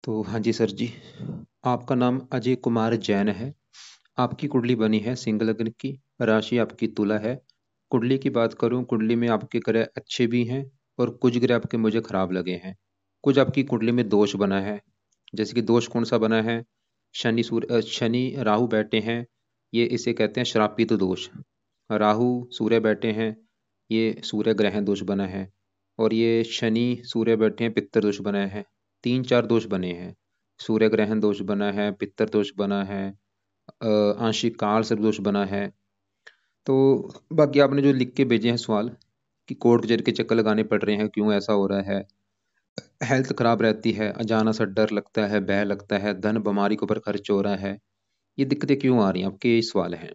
तो हाँ जी सर जी, आपका नाम अजय कुमार जैन है। आपकी कुंडली बनी है सिंह लग्न की। राशि आपकी तुला है। कुंडली की बात करूं, कुंडली में आपके ग्रह अच्छे भी हैं और कुछ ग्रह आपके मुझे खराब लगे हैं। कुछ आपकी कुंडली में दोष बना है। जैसे कि दोष कौन सा बना है? शनि राहु बैठे हैं, ये इसे कहते हैं श्रापित दोष। राहु सूर्य बैठे हैं, ये सूर्य ग्रहण दोष बना है। और ये शनि सूर्य बैठे हैं, पित्तर दोष बना है। तीन चार दोष बने हैं। सूर्य ग्रहण दोष बना है, पित्तर दोष बना है, आंशिक काल सर्प दोष बना है। तो बाकी आपने जो लिख के भेजे हैं सवाल कि कोर्ट कचहरी के चक्कर लगाने पड़ रहे हैं, क्यों ऐसा हो रहा है, हेल्थ खराब रहती है, अचानक सा डर लगता है, भय लगता है, धन बीमारी के ऊपर खर्च हो रहा है, ये दिक्कतें क्यों आ रही हैं, आपके ये सवाल हैं।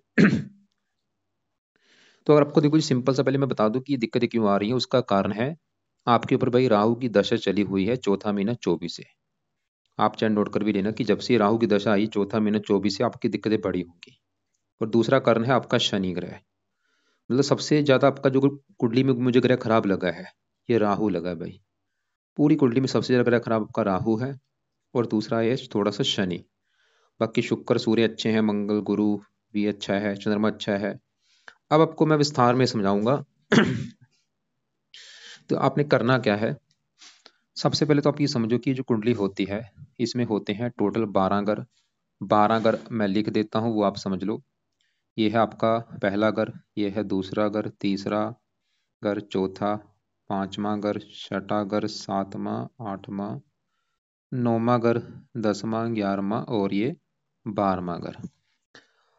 तो अगर आपको देखो सिंपल सा पहले मैं बता दूं कि ये दिक्कतें क्यों आ रही हैं। उसका कारण है आपके ऊपर भाई राहु की दशा चली हुई है चौथा महीना 24 से। आप चाहे नोट कर भी लेना कि जब से राहु की दशा आई चौथा महीना 24 से आपकी दिक्कतें बढ़ी होंगी। और दूसरा कारण है आपका शनि ग्रह। मतलब सबसे ज्यादा आपका जो कुंडली में मुझे ग्रह खराब लगा है, ये राहु लगा है भाई। पूरी कुंडली में सबसे ज्यादा ग्रह खराब आपका राहु है। और दूसरा है थोड़ा सा शनि। बाकी शुक्र सूर्य अच्छे हैं, मंगल गुरु भी अच्छा है, चंद्रमा अच्छा है। अब आपको मैं विस्तार में समझाऊंगा। तो आपने करना क्या है, सबसे पहले तो आप ये समझो कि जो कुंडली होती है इसमें होते हैं टोटल 12 घर। 12 घर मैं लिख देता हूँ, वो आप समझ लो। ये है आपका पहला घर, ये है दूसरा घर, तीसरा घर, चौथा, पांचवा घर, छठा घर, सातवां, आठवां, नौवां घर, 10वां, 11वां और ये 12वां घर।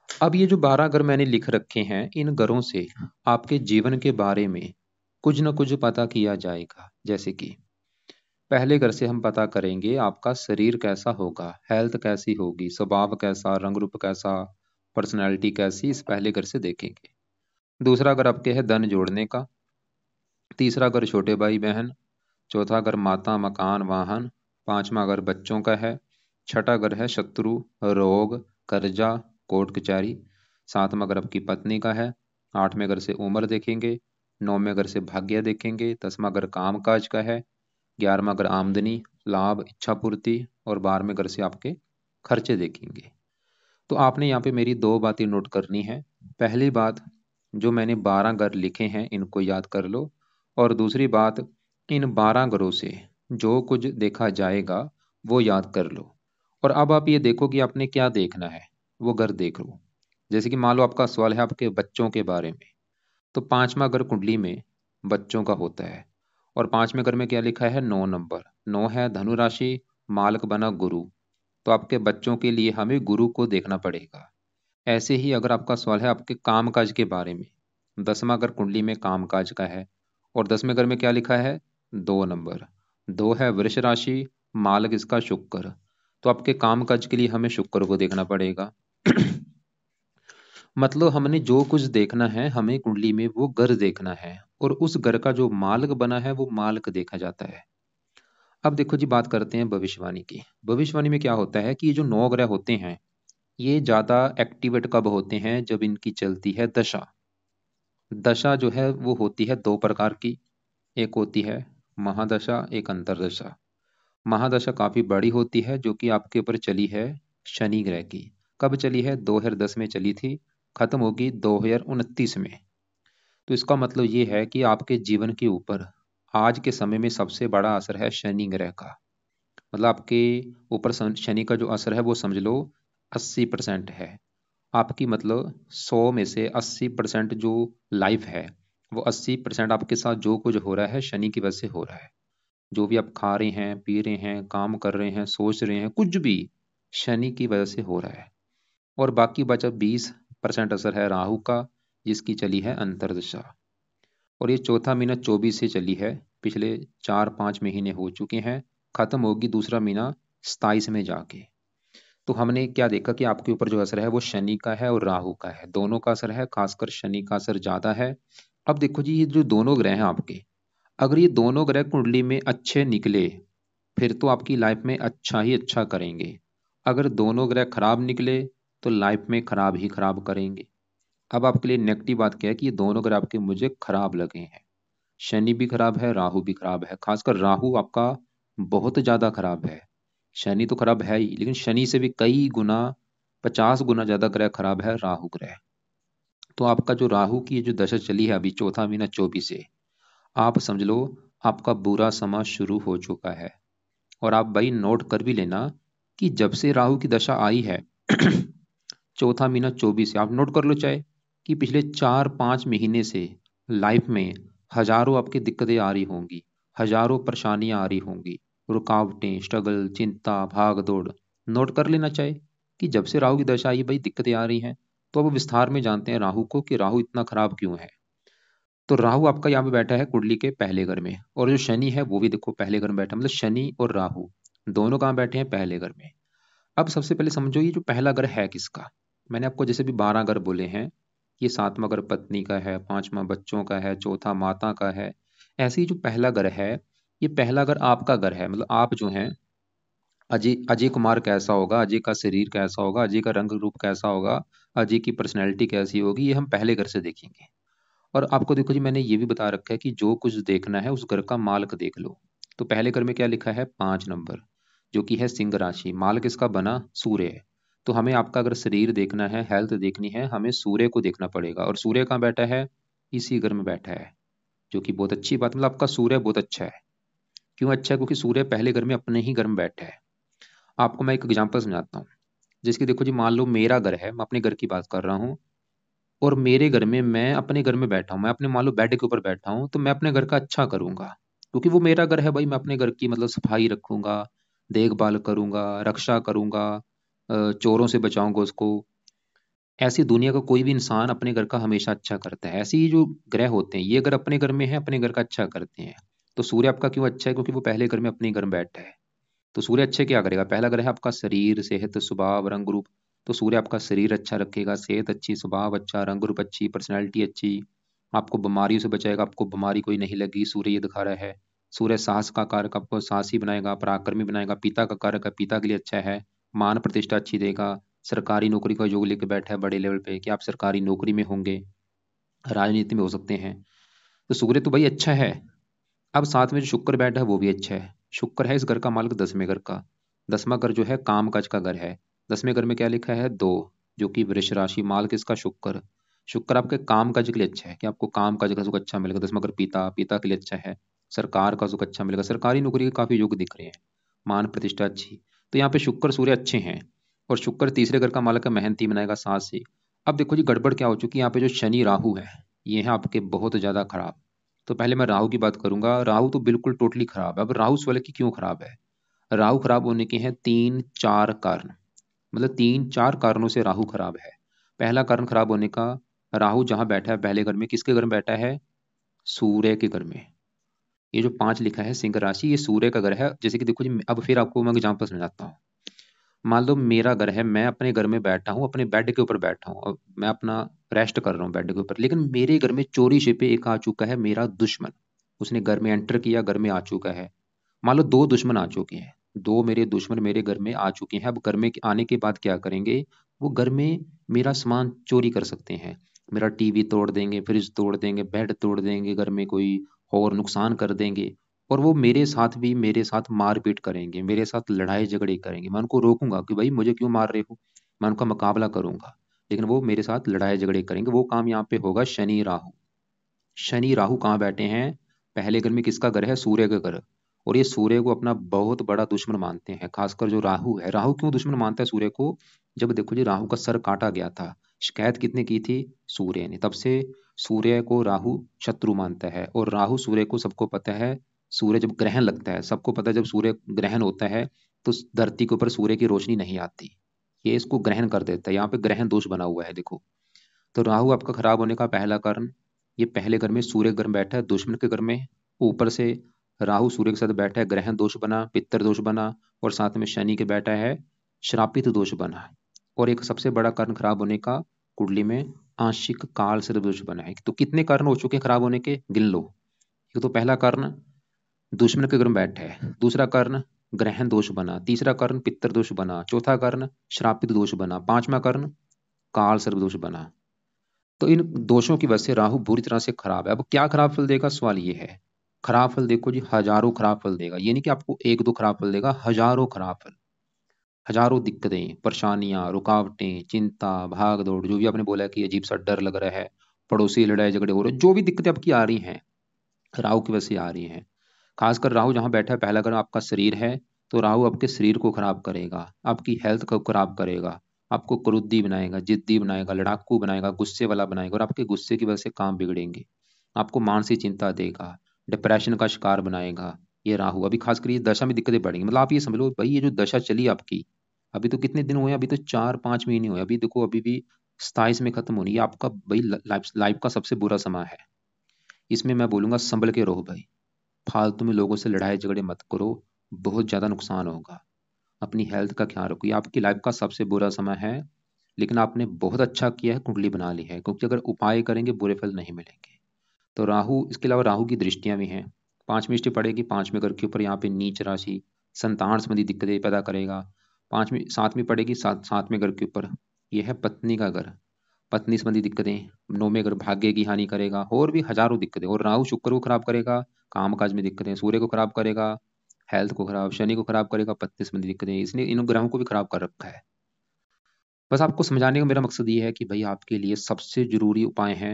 अब ये जो 12 घर मैंने लिख रखे हैं, इन घरों से आपके जीवन के बारे में कुछ न कुछ पता किया जाएगा। जैसे कि पहले घर से हम पता करेंगे आपका शरीर कैसा होगा, हेल्थ कैसी होगी, स्वभाव कैसा, रंग रूप कैसा, पर्सनैलिटी कैसी, इस पहले घर से देखेंगे। दूसरा घर आपके है धन जोड़ने का। तीसरा घर छोटे भाई बहन। चौथा घर माता मकान वाहन। पांचवा घर बच्चों का है। छठा घर है शत्रु, रोग, कर्जा, कोर्ट कचहरी। सातवां घर आपकी पत्नी का है। आठवें घर से उम्र देखेंगे। नौवें घर से भाग्य देखेंगे। 10वां घर काम काज का है। 11वां घर आमदनी, लाभ, इच्छा पूर्ति। और 12वें घर से आपके खर्चे देखेंगे। तो आपने यहाँ पे मेरी दो बातें नोट करनी है। पहली बात, जो मैंने 12 घर लिखे हैं इनको याद कर लो। और दूसरी बात, इन 12 घरों से जो कुछ देखा जाएगा वो याद कर लो। और अब आप ये देखो कि आपने क्या देखना है, वो घर देख लो। जैसे कि मान लो आपका सवाल है आपके बच्चों के बारे में, तो पांचवा घर कुंडली में बच्चों का होता है। और पांचवें घर में क्या लिखा है? 9 नंबर। 9 है धनु राशि, मालक बना गुरु। तो आपके बच्चों के लिए हमें गुरु को देखना पड़ेगा। ऐसे ही अगर आपका सवाल है आपके कामकाज के बारे में, 10वां घर कुंडली में कामकाज का है। और 10वें घर में क्या लिखा है? 2 नंबर। 2 है वृष राशि, मालक इसका शुक्र। तो आपके कामकाज के लिए हमें शुक्र को देखना पड़ेगा। मतलब हमने जो कुछ देखना है हमें कुंडली में वो घर देखना है। और उस घर का जो मालक बना है वो मालक देखा जाता है। अब देखो जी, बात करते हैं भविष्यवाणी की। भविष्यवाणी में क्या होता है कि ये जो 9 ग्रह होते हैं ये ज्यादा एक्टिवेट कब होते हैं? जब इनकी चलती है दशा। दशा जो है वो होती है दो प्रकार की। एक होती है महादशा, एक अंतरदशा। महादशा काफी बड़ी होती है जो कि आपके ऊपर चली है शनि ग्रह की। कब चली है? 2010 में चली थी, खत्म होगी 2029 में। तो इसका मतलब ये है कि आपके जीवन के ऊपर आज के समय में सबसे बड़ा असर है शनि ग्रह का। मतलब आपके ऊपर शनि का जो असर है वो समझ लो 80% है आपकी। मतलब 100 में से 80% जो लाइफ है, वो 80% आपके साथ जो कुछ हो रहा है शनि की वजह से हो रहा है। जो भी आप खा रहे हैं, पी रहे हैं, काम कर रहे हैं, सोच रहे हैं, कुछ भी शनि की वजह से हो रहा है। और बाकी बचा 20% असर है राहु का, जिसकी चली है अंतरदशा। और ये चौथा महीना 24 से चली है, पिछले 4-5 महीने हो चुके हैं, खत्म होगी दूसरा महीना 27 में जाके। तो हमने क्या देखा कि आपके ऊपर जो असर है वो शनि का है और राहु का है, दोनों का असर है, खासकर शनि का असर ज्यादा है। अब देखो जी, ये जो दोनों ग्रह हैं आपके, अगर ये दोनों ग्रह कुंडली में अच्छे निकले फिर तो आपकी लाइफ में अच्छा ही अच्छा करेंगे। अगर दोनों ग्रह खराब निकले तो लाइफ में खराब ही खराब करेंगे। अब आपके लिए नेगेटिव बात क्या है कि ये दोनों ग्रह आपके मुझे खराब लगे हैं। शनि भी खराब है, राहु भी खराब है, खासकर राहु आपका बहुत ज्यादा खराब है। शनि तो खराब है ही, लेकिन शनि से भी कई गुना, 50 गुना ज्यादा ग्रह खराब है राहु ग्रह। तो आपका जो राहु की जो दशा चली है अभी चौथा महीना 24 से, आप समझ लो आपका बुरा समय शुरू हो चुका है। और आप भाई नोट कर भी लेना कि जब से राहु की दशा आई है चौथा महीना 24 से, आप नोट कर लो चाहे, कि पिछले 4-5 महीने से लाइफ में हजारों आपकी दिक्कतें आ रही होंगी, हजारों परेशानियां आ रही होंगी, रुकावटें, स्ट्रगल, चिंता, भाग दौड़। नोट कर लेना चाहे कि जब से राहु की दशा आई भाई दिक्कतें आ रही हैं। तो अब विस्तार में जानते हैं राहु को कि राहु इतना खराब क्यों है। तो राहु आपका यहाँ पे बैठा है कुंडली के पहले घर में, और जो शनि है वो भी देखो पहले घर में बैठा, मतलब शनि और राहु दोनों कहाँ बैठे हैं, पहले घर में। अब सबसे पहले समझो ये जो पहला घर है किसका। मैंने आपको जैसे भी 12 घर बोले हैं, ये 7वां घर पत्नी का है, 5वां बच्चों का है, चौथा माता का है। ऐसे ही जो पहला घर है, ये पहला घर आपका घर है, मतलब आप जो हैं, अजय अजय कुमार कैसा होगा, अजय का शरीर कैसा होगा, अजय का रंग रूप कैसा होगा, अजय की पर्सनैलिटी कैसी होगी, ये हम पहले घर से देखेंगे। और आपको देखो जी मैंने ये भी बता रखा है कि जो कुछ देखना है उस घर का मालक देख लो। तो पहले घर में क्या लिखा है, 5 नंबर, जो कि है सिंह राशि, मालक इसका बना सूर्य है। तो हमें आपका अगर शरीर देखना है, हेल्थ देखनी है, हमें सूर्य को देखना पड़ेगा। और सूर्य कहाँ बैठा है, इसी घर में बैठा है, जो कि बहुत अच्छी बात, मतलब आपका सूर्य बहुत अच्छा है। क्यों अच्छा है, क्योंकि सूर्य पहले घर में अपने ही घर में बैठा है। आपको मैं एक एग्जाम्पल समझाता हूँ। जिसकी देखो जी, मान लो मेरा घर है, मैं अपने घर की बात कर रहा हूँ, और मेरे घर में मैं अपने घर में बैठा हूँ, मैं अपने मान लो बेड के ऊपर बैठा हूँ, तो मैं अपने घर का अच्छा करूंगा, क्योंकि वो मेरा घर है भाई। मैं अपने घर की मतलब सफाई रखूंगा, देखभाल करूंगा, रक्षा करूंगा, चोरों से बचाऊंगा उसको। ऐसी दुनिया का कोई भी इंसान अपने घर का हमेशा अच्छा करता है। ऐसे ही जो ग्रह होते हैं, ये अगर अपने घर में है अपने घर का अच्छा करते हैं। तो सूर्य आपका क्यों अच्छा है, क्योंकि वो पहले घर में अपने घर में बैठा है। तो सूर्य अच्छे क्या करेगा, पहला ग्रह है आपका शरीर, सेहत, स्वभाव, रंग रूप। तो सूर्य आपका शरीर अच्छा रखेगा, सेहत अच्छी, स्वभाव अच्छा, रंग रूप अच्छी, पर्सनैलिटी अच्छी, आपको बीमारियों से बचाएगा, आपको बीमारी कोई नहीं लगी, सूर्य ये दिखा रहा है। सूर्य साहस का कारक, आपको साहसी बनाएगा, पराक्रमी बनाएगा, पिता का कारक है, पिता के लिए अच्छा है, मान प्रतिष्ठा अच्छी देगा। सरकारी नौकरी का योग लेके बैठा है बड़े लेवल पे कि आप सरकारी नौकरी में होंगे, राजनीति में हो सकते हैं। तो सूर्य तो भाई अच्छा है। अब साथ में जो शुक्र बैठा है वो भी अच्छा है। शुक्र है इस घर का मालिक 10वें घर का। 10वां घर जो है काम काज का घर है। 10वें घर में क्या लिखा है, 2, जो कि वृष राशि, मालिक इसका शुक्र। शुक्र आपके काम काज के लिए अच्छा है कि आपको काम काज का सुख अच्छा मिलेगा। 10वां घर पिता, पिता के लिए अच्छा है। सरकार का सुख अच्छा मिलेगा, सरकारी नौकरी के काफी योग दिख रहे हैं, मान प्रतिष्ठा अच्छी। तो यहाँ पे शुक्र सूर्य अच्छे हैं। और शुक्र तीसरे घर का मालिक है, मेहनती बनाएगा साथ से। अब देखो जी गड़बड़ क्या हो चुकी है, यहाँ पे जो शनि राहु है ये है आपके बहुत ज्यादा खराब। तो पहले मैं राहु की बात करूंगा। राहु तो बिल्कुल टोटली खराब है। अब राहु इस वाले की क्यों खराब है, राहु खराब होने के हैं 3-4 कारण, मतलब 3-4 कारणों से राहु खराब है। पहला कारण खराब होने का, राहु जहां बैठा है पहले घर में, किसके घर में बैठा है, सूर्य के घर में। ये जो 5 लिखा है सिंह राशि, ये सूर्य का घर है। जैसे कि देखो जी, अब फिर आपको मैं एग्जाम्पल समझाता हूँ। मान लो मेरा घर है, मैं अपने घर में बैठा हूँ, अपने बेड के ऊपर बैठा हूँ, और मैं अपना रेस्ट कर रहा हूँ बेड के ऊपर, लेकिन मेरे घर में चोरी छिपे एक आ चुका है, मेरा दुश्मन। उसने घर में एंटर किया, घर में आ चुका है। मान लो 2 दुश्मन आ चुके हैं, 2 मेरे दुश्मन मेरे घर में आ चुके हैं। अब घर में आने के बाद क्या करेंगे, वो घर में मेरा सामान चोरी कर सकते हैं। मेरा टीवी तोड़ देंगे, फ्रिज तोड़ देंगे, बेड तोड़ देंगे, घर में कोई और नुकसान कर देंगे। और वो मेरे साथ मारपीट करेंगे, मेरे साथ लड़ाई झगड़े करेंगे। मैं उनको रोकूंगा कि भाई मुझे क्यों मार रहे हो, मैं उनका मुकाबला करूंगा, लेकिन वो मेरे साथ लड़ाई झगड़े करेंगे। वो काम यहाँ पे होगा शनि राहु। शनि राहु कहाँ बैठे हैं, पहले घर में किसका घर है, सूर्य का घर। और ये सूर्य को अपना बहुत बड़ा दुश्मन मानते हैं। खासकर जो राहु है, राहु क्यों दुश्मन मानता है सूर्य को, जब देखो जी राहु का सर काटा गया था, शिकायत कितने की थी, सूर्य ने। तब से सूर्य को राहु शत्रु मानता है। और राहु सूर्य को सबको पता है, सूर्य जब ग्रहण लगता है, सबको पता है जब सूर्य ग्रहण होता है तो धरती के ऊपर सूर्य की रोशनी नहीं आती, ये इसको ग्रहण कर देता है। यहाँ पे ग्रहण दोष बना हुआ है देखो। तो राहु आपका खराब होने का पहला कारण, ये पहले घर में सूर्य घर में बैठा है दुश्मन के घर में, ऊपर से राहु सूर्य के साथ बैठा है, ग्रहण दोष बना, पितर दोष बना, और साथ में शनि के बैठा है, श्रापित दोष बना। और एक सबसे बड़ा कारण खराब होने का, कुंडली में आंशिक काल सर्प दोष बना है। तो कितने कारण हो चुके हैं खराब होने के, गिन लो। एक तो पहला कारण दुश्मन के घर में बैठा है, दूसरा कारण ग्रहण दोष बना, तीसरा कारण पितर दोष बना, चौथा कारण श्रापित दोष बना, पांचवा कारण काल सर्प दोष बना। तो इन दोषों की वजह से राहु बुरी तरह से खराब है। अब क्या खराब फल देगा, सवाल ये है। खराब फल देखो जी, हजारों खराब फल देगा। ये नहीं कि आपको एक दो खराब फल देगा, हजारों खराब फल, हजारों दिक्कतें, परेशानियां, रुकावटें, चिंता, भाग दौड़, जो भी आपने बोला कि अजीब सा डर लग रहा है, पड़ोसी लड़ाई झगड़े हो रहे हैं, जो भी दिक्कतें आपकी आ रही हैं, राहु की वजह से आ रही हैं। खासकर राहु जहां बैठा है, पहला घर आपका शरीर है, तो राहु आपके शरीर को खराब करेगा, आपकी हेल्थ को खराब करेगा, आपको क्रोधी बनाएगा, जिद्दी बनाएगा, लड़ाकू बनाएगा, गुस्से वाला बनाएगा, और आपके गुस्से की वजह से काम बिगड़ेंगे, आपको मानसिक चिंता देगा, डिप्रेशन का शिकार बनाएगा। ये राहु अभी खासकर ये दशा में दिक्कतें बढ़ेंगी। मतलब आप ये समझ लो भाई, ये जो दशा चली आपकी, अभी तो कितने दिन हुए, अभी तो 4-5 महीने हुए, अभी देखो अभी भी 27 में खत्म होनी है। ये आपका भाई लाइफ लाइफ का सबसे बुरा समय है। इसमें मैं बोलूंगा संभल के रहो भाई, फालतू में लोगों से लड़ाई झगड़े मत करो, बहुत ज्यादा नुकसान होगा। अपनी हेल्थ का ख्याल रखो, ये आपकी लाइफ का सबसे बुरा समय है। लेकिन आपने बहुत अच्छा किया है, कुंडली बना ली है, क्योंकि अगर उपाय करेंगे बुरे फल नहीं मिलेंगे। तो राहु, इसके अलावा राहु की दृष्टियां भी हैं। 5वीं दृष्टि पड़ेगी 5वें घर के ऊपर, यहाँ पे नीच राशि, संतान संबंधी दिक्कतें पैदा करेगा। 7वीं पड़ेगी 7वें घर के ऊपर, यह है पत्नी का घर, पत्नी संबंधी दिक्कतें। 9वें घर भाग्य की हानि करेगा, और भी हजारों दिक्कतें। और राहु शुक्र को खराब करेगा, काम काज में दिक्कतें, सूर्य को खराब करेगा, हेल्थ को खराब, शनि को खराब करेगा, पत्नी संबंधी दिक्कतें, इसने इन ग्रहों को भी खराब कर रखा है। बस आपको समझाने का मेरा मकसद ये है कि भाई आपके लिए सबसे जरूरी उपाय है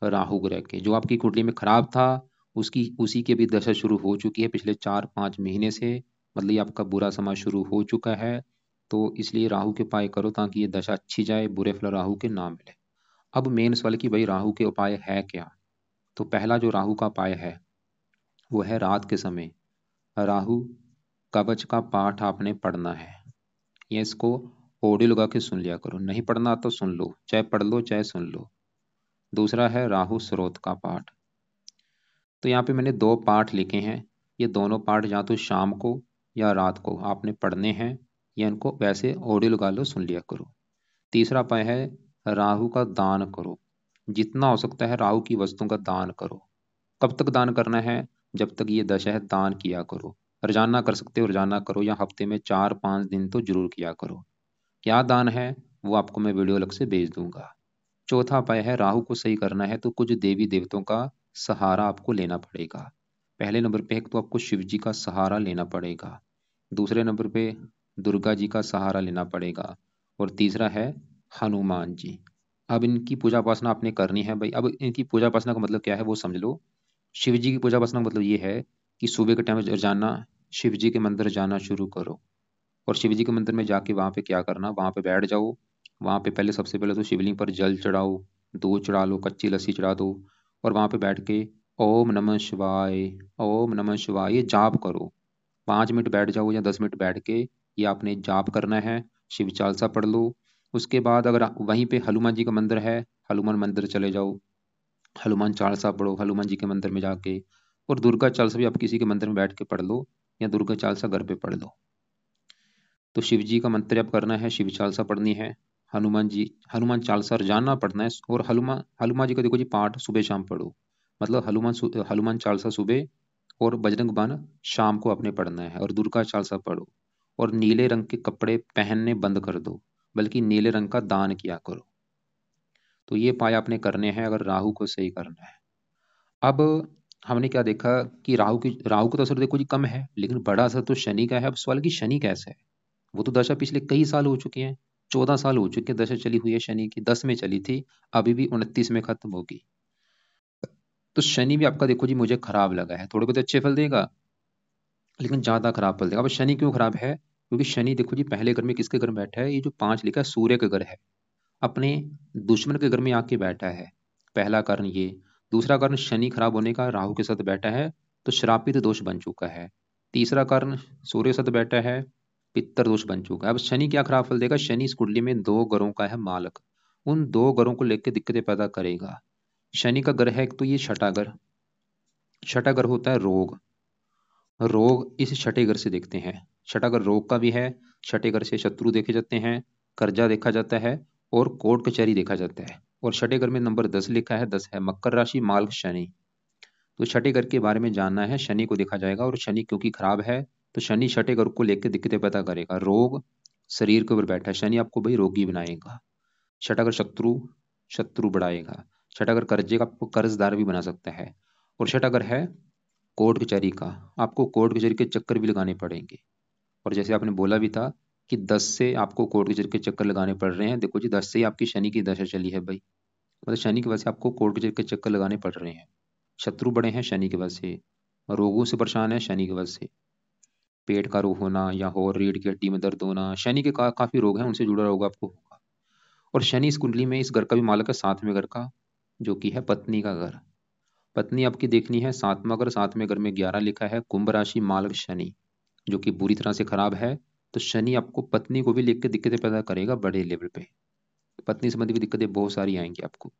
राहु ग्रह के। जो आपकी कुंडली में खराब था, उसकी उसी की भी दशा शुरू हो चुकी है पिछले 4-5 महीने से। मतलब ये आपका बुरा समय शुरू हो चुका है। तो इसलिए राहु के उपाय करो, ताकि ये दशा अच्छी जाए, बुरे फल राहु के ना मिले। अब मेन सवाल कि भाई राहु के उपाय है क्या। तो पहला जो राहु का उपाय है, वो है रात के समय राहु कवच का पाठ आपने पढ़ना है। ये इसको ऑडियो लगा के सुन लिया करो, नहीं पढ़ना तो सुन लो, चाहे पढ़ लो चाहे सुन लो। दूसरा है राहु स्रोत का पाठ। तो यहाँ पे मैंने 2 पाठ लिखे हैं। ये दोनों पाठ या तो शाम को या रात को आपने पढ़ने हैं, या इनको वैसे ऑडियो लगा लो, सुन लिया करो। तीसरा उपाय है राहु का दान करो। जितना हो सकता है राहु की वस्तुओं का दान करो। कब तक दान करना है, जब तक ये दशा है दान किया करो। रोजाना कर सकते हो रोजाना करो, या हफ्ते में 4-5 दिन तो जरूर किया करो। क्या दान है वो आपको मैं वीडियो अलग से भेज दूंगा। चौथा उपाय है राहु को सही करना है तो कुछ देवी देवताओं का सहारा आपको लेना पड़ेगा। पहले नंबर पे एक तो आपको शिव जी का सहारा लेना पड़ेगा, दूसरे नंबर पे दुर्गा जी का सहारा लेना पड़ेगा, और तीसरा है हनुमान जी। अब इनकी पूजा उपासना आपने करनी है भाई। अब इनकी पूजा उपासना का मतलब क्या है वो समझ लो। शिव जी की पूजा उपासना का मतलब ये है कि सुबह के टाइम जाना, शिव जी के मंदिर जाना शुरू करो। और शिव जी के मंदिर में जाके वहां पे क्या करना, वहां पे बैठ जाओ। वहां पे पहले सबसे पहले तो शिवलिंग पर जल चढ़ाओ, दूध चढ़ा लो, कच्ची लस्सी चढ़ा दो, और वहां पे बैठ के ओम नमः शिवाय, ओम नमः शिवाय ये जाप करो। 5 मिनट बैठ जाओ या 10 मिनट बैठ के ये आपने जाप करना है। शिव चालीसा पढ़ लो। उसके बाद अगर वहीं पे हनुमान जी का मंदिर है, हनुमान मंदिर चले जाओ, हनुमान चालीसा पढ़ो हनुमान जी के मंदिर में जाके। और दुर्गा चालीसा भी आप किसी के मंदिर में बैठ के पढ़ लो, या दुर्गा चालीसा घर पे पढ़ लो। तो शिव जी का मंत्र जप करना है, शिव चालीसा पढ़नी है, हनुमान चालीसा रोजाना पढ़ना है। और हनुमान हनुमान जी का देखो जी पाठ सुबह शाम पढ़ो। मतलब हनुमान चालीसा सुबह, और बजरंग बाण शाम को अपने पढ़ना है, और दुर्गा चालीसा पढ़ो। और नीले रंग के कपड़े पहनने बंद कर दो, बल्कि नीले रंग का दान किया करो। तो ये पाए आपने करने हैं अगर राहु को सही करना है। अब हमने क्या देखा कि राहु का तो असर देखो जी कम है, लेकिन बड़ा असर तो शनि का है। अब सवाल कि शनि कैसा है। वो तो दशा पिछले कई साल हो चुके हैं, 14 साल हो चुके हैं दशा चली हुई है शनि की, 10 में चली थी, अभी भी 29 में खत्म होगी। तो शनि भी आपका देखो जी मुझे खराब लगा है, थोड़े बहुत अच्छे फल देगा लेकिन ज्यादा खराब फल देगा। अब शनि क्यों खराब है, क्योंकि शनि देखो जी पहले घर में किसके घर में बैठा है, ये जो 5 लिखा है सूर्य के घर है, अपने दुश्मन के घर में आके बैठा है। पहला कारण ये। दूसरा कारण शनि खराब होने का, राहु के साथ बैठा है तो श्रापित दोष बन चुका है। तीसरा कारण सूर्य के साथ बैठा है, पितर दोष बन चुका है। अब शनि क्या खराब फल देगा, शनि इस कुंडली में 2 ग्रहों का है मालक, उन 2 ग्रहों को लेकर दिक्कतें पैदा करेगा। शनि का ग्रह है एक तो ये छठा घर, छठा घर होता है रोग। रोग इस छठे घर से देखते हैं, छठा घर रोग का भी है। छठे घर से शत्रु देखे जाते हैं, कर्जा देखा जाता है, और कोर्ट कचहरी देखा जाता है। और छठे घर में नंबर 10 लिखा है, 10 है मकर राशि माल शनि। तो छठे घर के बारे में जानना है, शनि को देखा जाएगा। और शनि क्योंकि खराब है, तो शनि छठे घर को लेकर दिक्कतें पैदा करेगा। रोग शरीर के ऊपर बैठा है, शनि आपको भाई रोगी बनाएगा। छठा घर शत्रु, शत्रु बढ़ाएगा। छठा घर कर्जे का आपको कर्जदार भी बना सकता है। और छठा घर है कोर्ट कचहरी का, आपको कोर्ट कचहरी के चक्कर भी लगाने पड़ेंगे। और जैसे आपने बोला भी था कि 10 से आपको कोर्ट कचहरी के चक्कर लगाने पड़ रहे हैं, देखो जी 10 से ही आपकी शनि की दशा चली है भाई, मतलब शनि की वजह से आपको कोर्ट कचहरी के चक्कर लगाने पड़ रहे हैं। शत्रु बड़े हैं शनि की वजह से, रोगों से परेशान है शनि की वजह से, पेट का रोग होना या और रीढ़ की हड्डी में दर्द होना, शनि के काफी रोग हैं, उनसे जुड़ा रोग आपको होगा। और शनि इस कुंडली में इस घर का भी मालक है, सातवें घर का, जो कि है पत्नी का घर। पत्नी आपकी देखनी है सातवां घर, सातवें घर में 11 लिखा है, कुंभ राशि मालक शनि, जो कि बुरी तरह से खराब है। तो शनि आपको पत्नी को भी लेकर के दिक्कतें पैदा करेगा बड़े लेवल पे। पत्नी संबंधी भी दिक्कतें बहुत सारी आएंगी आपको,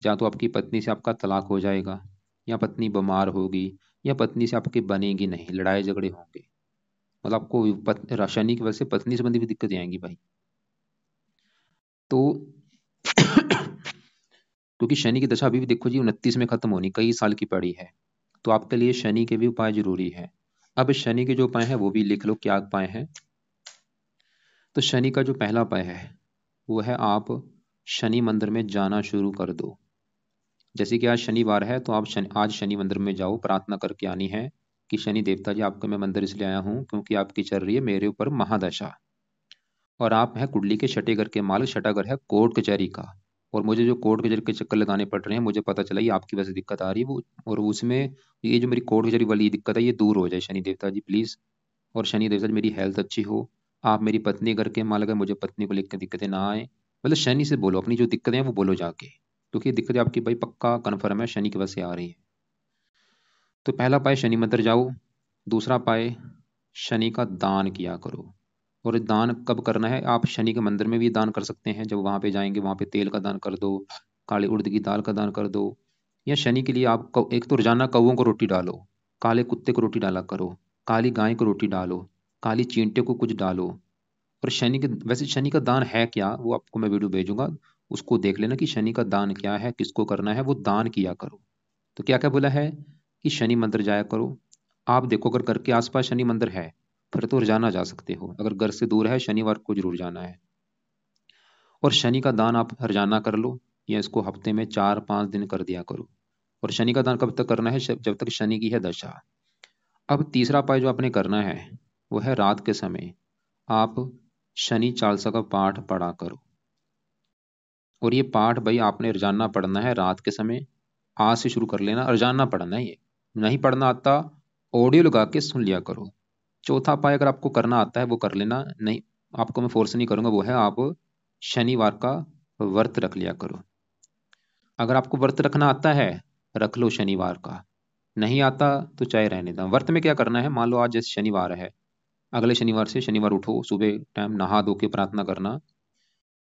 या तो आपकी पत्नी से आपका तलाक हो जाएगा, या पत्नी बीमार होगी, या पत्नी से आपकी बनेगी नहीं, लड़ाई झगड़े होंगे, मतलब आपको शनि की वजह से पत्नी संबंधी भी दिक्कतें आएंगी भाई। तो क्योंकि शनि की दशा अभी भी देखो जी 29 में खत्म होनी, कई साल की पड़ी है, तो आपके लिए शनि के भी उपाय जरूरी है। अब शनि के जो उपाय हैं वो भी लिख लो, क्या उपाय हैं। तो शनि का जो पहला उपाय है वो है, आप शनि मंदिर में जाना शुरू कर दो। जैसे कि आज शनिवार है तो आप आज शनि मंदिर में जाओ, प्रार्थना करके आनी है कि शनि देवता जी आपको मैं मंदिर इसलिए आया हूँ क्योंकि आपकी चल रही है मेरे ऊपर महादशा, और आप हैं कुंडली के छठे घर के मालिक, छठा घर है कोर्ट कचहरी का, और मुझे जो कोर्ट कचहरी के चक्कर लगाने पड़ रहे हैं, मुझे पता चला ये आपकी वजह से दिक्कत आ रही है वो, और उसमें ये जो मेरी कोर्ट कचहरी वाली दिक्कत है ये दूर हो जाए शनि देवता जी प्लीज। और शनि देवता जी मेरी हेल्थ अच्छी हो, आप मेरी पत्नी घर के मालिक है, मुझे पत्नी को लेकर दिक्कतें ना आए, मतलब शनि से बोलो अपनी जो दिक्कतें हैं वो बोलो जाके, क्योंकि दिक्कतें आपकी भाई पक्का कन्फर्म है शनि की वजह से आ रही है। तो पहला पाए शनि मंदिर जाओ। दूसरा पाए शनि का दान किया करो। और दान कब करना है, आप शनि के मंदिर में भी दान कर सकते हैं, जब वहां पे जाएंगे वहां पे तेल का दान कर दो, काले उड़द की दाल का दान कर दो, या शनि के लिए आप एक तो रोजाना कौओं को रोटी डालो, काले कुत्ते को रोटी डाला करो, काली गाय को रोटी डालो, काली चींटे को कुछ डालो। और शनि के वैसे शनि का दान है क्या, वो आपको मैं वीडियो भेजूंगा, उसको देख लेना कि शनि का दान क्या है, किसको करना है, वो दान किया करो। तो क्या क्या बोला है कि शनि मंदिर जाया करो। आप देखो अगर घर के आसपास शनि मंदिर है फिर तो रोजाना जा सकते हो, अगर घर से दूर है शनिवार को जरूर जाना है। और शनि का दान आप रोजाना कर लो, या इसको हफ्ते में 4-5 दिन कर दिया करो। और शनि का दान कब तक करना है, जब तक शनि की है दशा। अब तीसरा उपाय जो आपने करना है वो है रात के समय आप शनि चालीसा का पाठ पढ़ा करो। और ये पाठ भाई आपने रोजाना पढ़ना है रात के समय, आज से शुरू कर लेना, रोजाना पढ़ना है ये, नहीं पढ़ना आता ऑडियो लगा के सुन लिया करो। चौथा उपाय अगर आपको करना आता है वो कर लेना, नहीं आपको मैं फोर्स नहीं करूंगा, वो है आप शनिवार का व्रत रख लिया करो। अगर आपको व्रत रखना आता है रख लो शनिवार का, नहीं आता तो चाहे रहने दें। व्रत में क्या करना है, मान लो आज जैसे शनिवार है, अगले शनिवार से शनिवार उठो सुबह टाइम नहा धो के प्रार्थना करना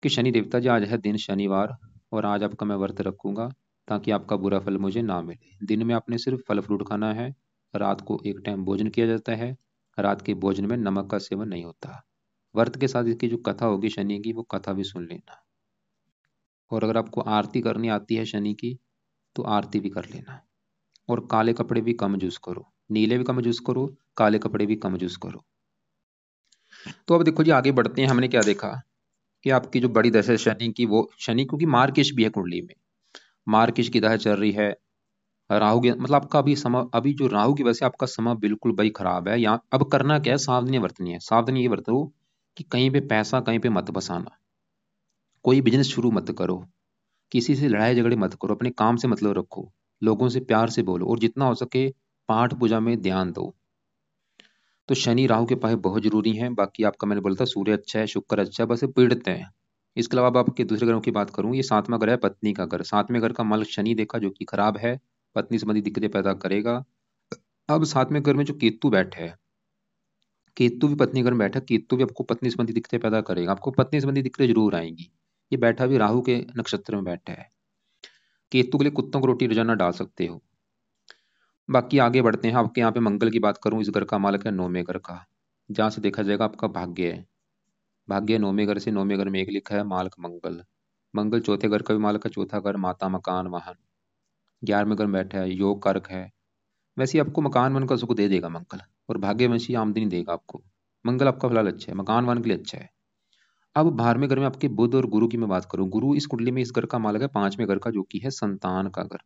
कि शनि देवता जी आज है दिन शनिवार, और आज आपका मैं व्रत रखूंगा ताकि आपका बुरा फल मुझे ना मिले। दिन में आपने सिर्फ फल फ्रूट खाना है, रात को एक टाइम भोजन किया जाता है, रात के भोजन में नमक का सेवन नहीं होता। व्रत के साथ इसकी जो कथा होगी शनि की वो कथा भी सुन लेना। और अगर आपको आरती करनी आती है शनि की तो आरती भी कर लेना। और काले कपड़े भी कम यूज करो, नीले भी कम यूज करो, काले कपड़े भी कम यूज करो। तो अब देखो जी आगे बढ़ते हैं, हमने क्या देखा कि आपकी जो बड़ी दशा है शनि की, वो शनि क्योंकि मार्गशीर्ष भी है कुंडली में, मार्गशीर्ष की दशा चल रही है, राहु की मतलब आपका अभी समय, अभी जो राहु की वजह से आपका समय बिल्कुल भाई खराब है। यहाँ अब करना क्या है, सावधानी बरतनी है। सावधानी ये बरतो कि कहीं पे पैसा कहीं पे मत बसाना, कोई बिजनेस शुरू मत करो, किसी से लड़ाई झगड़े मत करो, अपने काम से मतलब रखो, लोगों से प्यार से बोलो, और जितना हो सके पाठ पूजा में ध्यान दो। तो शनि राहु के उपाय बहुत जरूरी हैं। बाकी आपका मैंने बोला था सूर्य अच्छा है, शुक्र अच्छा है, बस ये पीड़ित है। इसके अलावा अब आपके दूसरे ग्रहों की बात करूं, ये सातवां घर है पत्नी का घर, सातवें घर का मालिक शनि देखा जो कि खराब है, पत्नी संबंधी दिक्कतें पैदा करेगा। अब सातवें घर में जो केतु बैठा है, केतु भी पत्नी घर में बैठा है, केतु भी आपको पत्नी संबंधी दिक्कतें पैदा करेगा, आपको पत्नी संबंधी दिक्कतें जरूर आएंगी। ये बैठा भी राहु के नक्षत्र में बैठा है। केतु के लिए कुत्तों को रोटी रोजाना डाल सकते हो। बाकी आगे बढ़ते हैं, आपके यहाँ पे मंगल की बात करूं, इस घर का मालिक है नौवें घर का, जहां से देखा जाएगा आपका भाग्य है। भाग्य नौवें घर से, नौवें घर में एक लिखा है मालक मंगल। मंगल चौथे घर का भी मालक है, चौथा घर माता मकान वाहन। 11वें घर में बैठा है, योग कारक है। वैसे ही आपको मकान वन का सुख दे देगा मंगल, और भाग्यवंशी आमदनी देगा आपको। मंगल आपका फिलहाल अच्छा है, मकान वन के लिए अच्छा है। अब 12वें घर में आपके बुध और गुरु की मैं बात करूं, गुरु इस कुंडली में इस घर का मालक है 5वें घर का, जो कि है संतान का घर।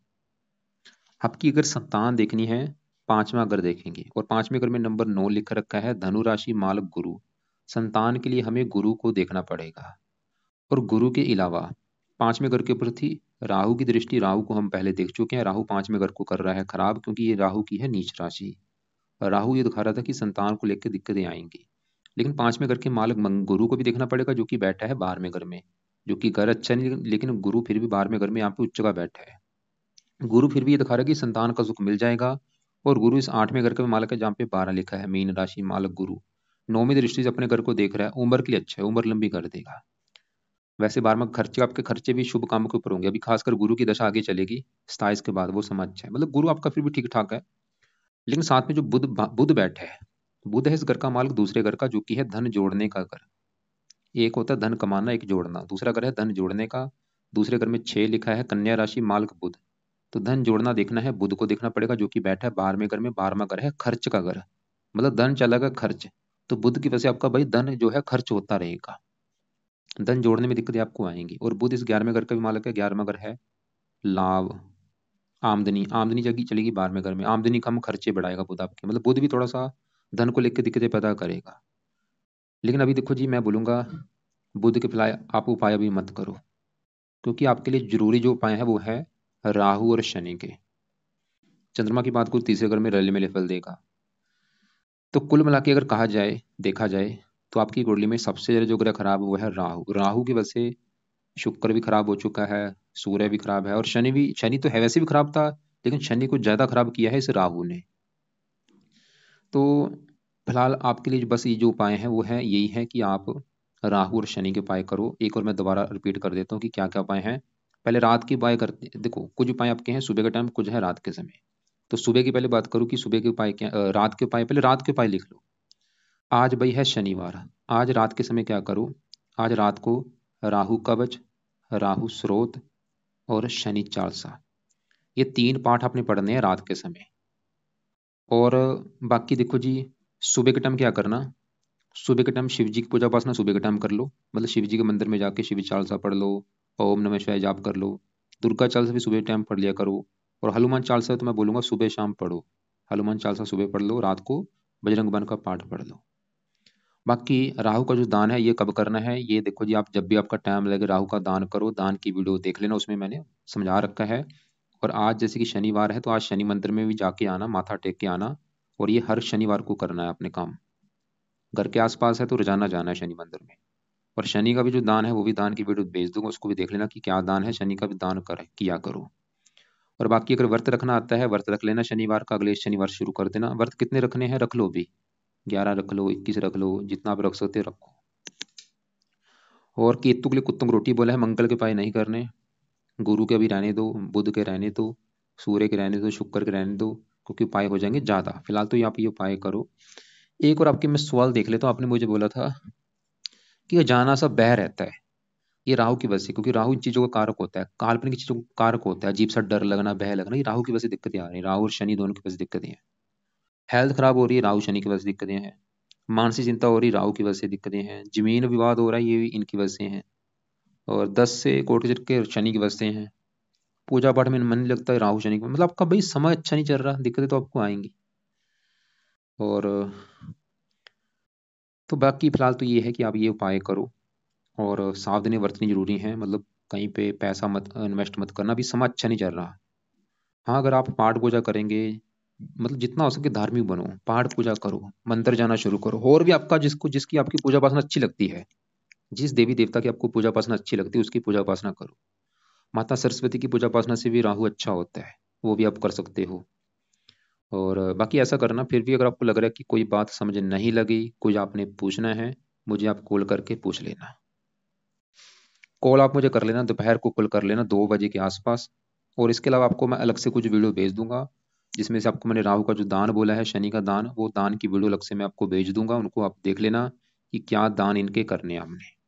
आपकी अगर संतान देखनी है पांचवा घर देखेंगे और पांचवें घर में नंबर 9 लिख रखा है धनु राशि मालक गुरु। संतान के लिए हमें गुरु को देखना पड़ेगा। और गुरु के अलावा पांचवें घर के प्रति राहु की दृष्टि, राहु को हम पहले देख चुके हैं, राहु पांचवें घर को कर रहा है खराब, क्योंकि ये राहु की है नीच राशि। राहु ये दिखा रहा था कि संतान को लेकर दिक्कतें आएंगी। लेकिन पांचवें घर के मालक गुरु को भी देखना पड़ेगा, जो कि बैठा है 12वें घर में, जो कि घर अच्छा नहीं, लेकिन गुरु फिर भी 12वें घर में यहाँ पे उच्च जगह बैठा है। गुरु फिर भी ये दिखा रहा है कि संतान का सुख मिल जाएगा। और गुरु इस 8वें घर का मालक है, जहाँ पे 12 लिखा है, मीन राशि मालक गुरु 9वीं दृष्टि से अपने घर को देख रहा है। उम्र के लिए अच्छा है, उम्र लंबी कर देगा। वैसे 12वां खर्चे, आपके खर्चे भी शुभ काम के ऊपर होंगे। अभी खासकर गुरु की दशा आगे चलेगी 27 के बाद, वो समय अच्छा है, मतलब गुरु आपका फिर भी ठीक ठाक है। लेकिन साथ में जो बुध बुध बैठा है, बुध है इस घर का मालिक दूसरे घर का, जो कि है धन जोड़ने का घर। एक होता है धन कमाना, एक जोड़ना, दूसरा घर है धन जोड़ने का। दूसरे घर में 6 लिखा है, कन्या राशि मालिक बुध। तो धन जोड़ना देखना है, बुध को देखना पड़ेगा, जो कि बैठा है 12वें घर में। 12वां घर है खर्च का घर, मतलब धन चलेगा खर्च। तो बुध की वजह से आपका भाई धन जो है खर्च होता रहेगा, धन जोड़ने में दिक्कतें आपको आएंगी। और बुध इस 11वें घर का भी मालिक है। 11वां घर है लाभ, आमदनी। आमदनी जगी चलेगी 12वें घर में, आमदनी कम खर्चे बढ़ाएगा बुध आपके, मतलब बुध भी थोड़ा सा धन को लेकर दिक्कतें पैदा करेगा। लेकिन अभी देखो जी, मैं बोलूंगा बुध के खिलाफ आप उपाय अभी मत करो, क्योंकि आपके लिए जरूरी जो उपाय है वो है राहु और शनि के। चंद्रमा की बात को तीसरे घर में रले मिले फल देगा। तो कुल मिला के अगर कहा जाए, देखा जाए, तो आपकी कुंडली में सबसे ज्यादा जो ग्रह खराब हुआ है राहु। राहु की वजह से शुक्र भी खराब हो चुका है, सूर्य भी खराब है, और शनि भी। शनि तो है वैसे भी खराब था, लेकिन शनि को ज्यादा खराब किया है इस राहु ने। तो फिलहाल आपके लिए बस ये जो उपाय है वो है यही है कि आप राहु और शनि के उपाय करो। एक और मैं दोबारा रिपीट कर देता हूँ कि क्या क्या उपाय हैं। पहले रात के उपाय करते, देखो कुछ उपाय आपके हैं सुबह के टाइम, कुछ है रात के समय। तो सुबह की पहले बात करूँ कि सुबह के उपाय क्या, रात के उपाय, पहले रात के उपाय लिख लो। आज भाई है शनिवार, आज रात के समय क्या करो, आज रात को राहु कवच, राहु स्रोत और शनि चालीसा, ये 3 पाठ आपने पढ़ने हैं रात के समय। और बाकी देखो जी, सुबह के टाइम क्या करना, सुबह के टाइम शिव जी की पूजा उपासना सुबह के टाइम कर लो, मतलब शिव जी के मंदिर में जाके शिव चालीसा पढ़ लो, ओम नमः शिवाय जाप कर लो। दुर्गा चालीसा भी सुबह टाइम पढ़ लिया करो। और हनुमान चालीसा तो मैं बोलूंगा सुबह शाम पढ़ो। हनुमान चालीसा सुबह पढ़ लो, रात को बजरंग बन का पाठ पढ़ लो। बाकी राहु का जो दान है ये कब करना है, ये देखो जी, आप जब भी आपका टाइम लगे राहु का दान करो। दान की वीडियो देख लेना, उसमें मैंने समझा रखा है। और आज जैसे कि शनिवार है, तो आज शनि मंदिर में भी जाके आना, माथा टेक के आना। और ये हर शनिवार को करना है अपने काम। घर के आसपास है तो रोजाना जाना है शनि मंदिर में। और शनि का भी जो दान है वो भी दान की वीडियो भेज दूंगा, उसको भी देख लेना कि क्या दान है, शनि का भी दान कर किया करो। और बाकी अगर व्रत रखना आता है, व्रत रख लेना शनिवार का, अगले शनिवार शुरू कर देना। व्रत कितने रखने हैं रख लो, भी 11 रख लो, 21 रख लो, जितना आप रख सकते रखो। और केतु के लिए कुत्तों को रोटी बोला है, मंगल के उपाय नहीं करने, गुरु के भी रहने दो, बुध के रहने दो, सूर्य के रहने दो, शुक्र के रहने दो, क्योंकि उपाय हो जाएंगे ज्यादा। फिलहाल तो आप ये उपाय करो। एक और आपके मैं सवाल देख लेता हूँ, आपने मुझे बोला था कि ये जाना सा बह रहता है, ये राहु की वजह से, क्योंकि राहु इन चीजों का कारक होता है, काल्पनिक चीजों का कारक होता है, अजीब सा डर लगना, बह लगना, ये राहु की वजह से दिक्कतें आ रही हैं। राहु और शनि दोनों की वजह से दिक्कतें हैं। हेल्थ खराब हो रही है, राहु शनि की वजह से दिक्कतें हैं। मानसिक चिंता हो रही है, राहु की वजह से दिक्कतें हैं। जमीन विवाद हो रहा है, ये भी इनकी वजह से है। और 10 से कोर्ट के शनि की वजह से हैं। पूजा पाठ में मन नहीं लगता है, राहु शनि की, मतलब आपका भाई समय अच्छा नहीं चल रहा, दिक्कतें तो आपको आएंगी। और तो बाकी फिलहाल तो ये है कि आप ये उपाय करो। और सावधानी बरतनी जरूरी है, मतलब कहीं पे पैसा मत इन्वेस्ट मत करना, अभी समय अच्छा नहीं चल रहा। हाँ, अगर आप पाठ पूजा करेंगे, मतलब जितना हो सके धार्मिक बनो, पाठ पूजा करो, मंदिर जाना शुरू करो। और भी आपका जिसको जिसकी आपकी पूजा उपासना अच्छी लगती है, जिस देवी देवता की आपको पूजा उपासना अच्छी लगती है, उसकी पूजा उपासना करो। माता सरस्वती की पूजा उपासना से भी राहु अच्छा होता है, वो भी आप कर सकते हो। और बाकी ऐसा करना, फिर भी अगर आपको लग रहा है कि कोई बात समझ नहीं लगी, कुछ आपने पूछना है, मुझे आप कॉल करके पूछ लेना। कॉल आप मुझे कर लेना, दोपहर को कॉल कर लेना 2 बजे के आसपास। और इसके अलावा आपको मैं अलग से कुछ वीडियो भेज दूंगा, जिसमें से आपको मैंने राहु का जो दान बोला है, शनि का दान, वो दान की वीडियो अलग से मैं आपको भेज दूंगा, उनको आप देख लेना कि क्या दान इनके करने हैं हमने।